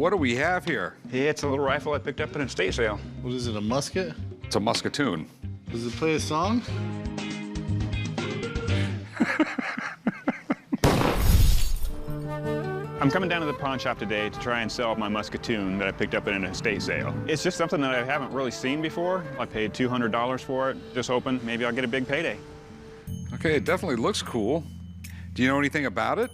what do we have here? Yeah, it's a little rifle I picked up at an estate sale. What is it, a musket? It's a Musketoon. Does it play a song? I'm coming down to the pawn shop today to try and sell my Musketoon that I picked up at an estate sale. It's just something that I haven't really seen before. I paid $200 for it, just hoping maybe I'll get a big payday. Okay, it definitely looks cool. Do you know anything about it?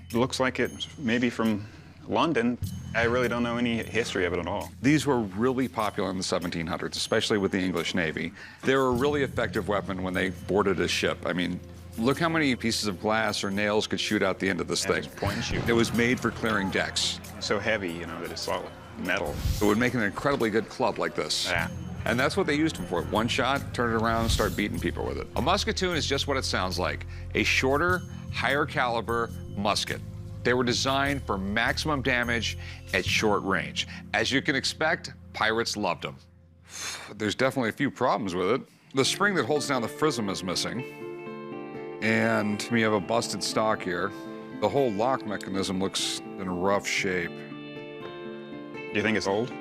It looks like it's maybe from London. I really don't know any history of it at all. These were really popular in the 1700s, especially with the English Navy. They were a really effective weapon when they boarded a ship. I mean, look how many pieces of glass or nails could shoot out the end of this thing. Just point and shoot. It was made for clearing decks. It's so heavy, you know, that it's solid metal. It would make an incredibly good club like this. Yeah. And that's what they used them for. One shot, turn it around, and start beating people with it. A Musketoon is just what it sounds like. A shorter, higher caliber musket. They were designed for maximum damage at short range. As you can expect, pirates loved them. There's definitely a few problems with it. The spring that holds down the prism is missing. And we have a busted stock here. The whole lock mechanism looks in rough shape. Do you think it's old?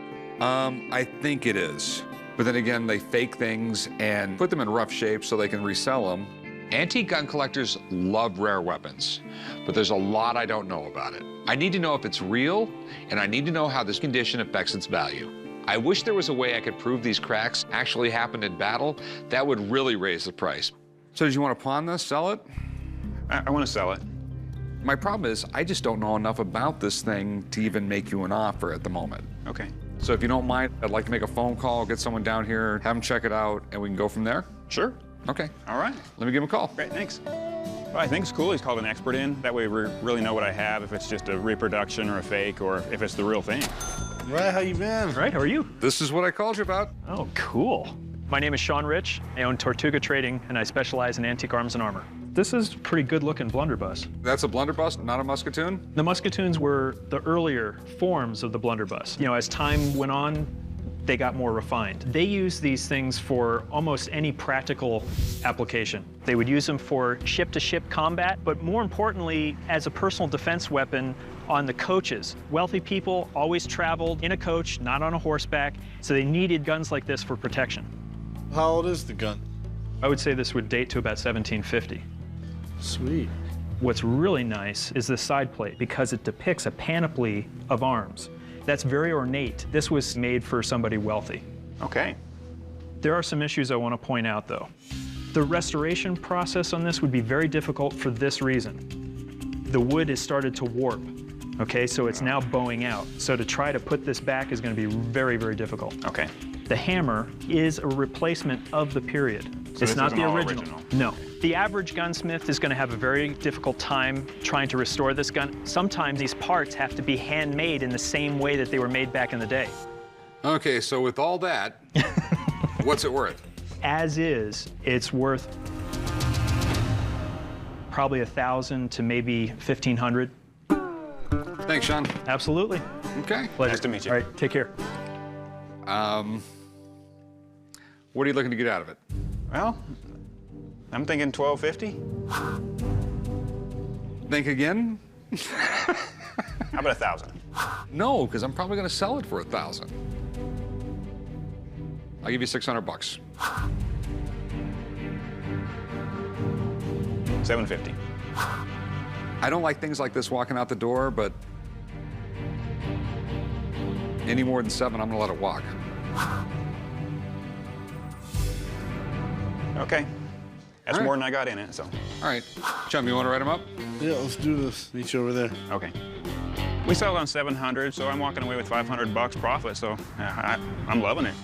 I think it is. But then again, they fake things and put them in rough shape so they can resell them. Antique gun collectors love rare weapons, but there's a lot I don't know about it. I need to know if it's real, and I need to know how this condition affects its value. I wish there was a way I could prove these cracks actually happened in battle. That would really raise the price. So did you want to pawn this, sell it? I want to sell it. My problem is I just don't know enough about this thing to even make you an offer at the moment. Okay. So if you don't mind, I'd like to make a phone call, get someone down here, have them check it out, and we can go from there. Sure. Okay. All right. Let me give him a call. Great, thanks. Well, I think it's cool he's called an expert in. That way we really know what I have, if it's just a reproduction or a fake, or if it's the real thing. Right, how you been? Right, how are you? This is what I called you about. Oh, cool. My name is Sean Rich. I own Tortuga Trading, and I specialize in antique arms and armor. This is a pretty good-looking blunderbuss. That's a blunderbuss, not a Musketoon? The Musketoons were the earlier forms of the blunderbuss. You know, as time went on, they got more refined. They use these things for almost any practical application. They would use them for ship-to-ship combat, but more importantly, as a personal defense weapon on the coaches. Wealthy people always traveled in a coach, not on a horseback, so they needed guns like this for protection. How old is the gun? I would say this would date to about 1750. Sweet. What's really nice is the side plate because it depicts a panoply of arms. That's very ornate. This was made for somebody wealthy. Okay. There are some issues I want to point out, though. The restoration process on this would be very difficult for this reason. The wood has started to warp, okay? So it's now bowing out. So to try to put this back is going to be very, very difficult. Okay. The hammer is a replacement of the period. So it's not isn't the all original. No. The average gunsmith is going to have a very difficult time trying to restore this gun. Sometimes these parts have to be handmade in the same way that they were made back in the day. Okay, so with all that, what's it worth? As is, it's worth probably $1,000 to maybe $1,500. Thanks, Sean. Absolutely. Okay. Pleasure. Nice to meet you. All right, take care. What are you looking to get out of it? Well, I'm thinking $1,250. Think again? How about $1,000? No, because I'm probably going to sell it for $1,000. I'll give you $600. $750. I don't like things like this walking out the door, but any more than 7, I'm going to let it walk. Okay. That's All right. more than I got in it, so. All right. Chum, you want to write them up? Yeah, let's do this. Meet you over there. Okay. We sold on $700, so I'm walking away with $500 profit, so I'm loving it.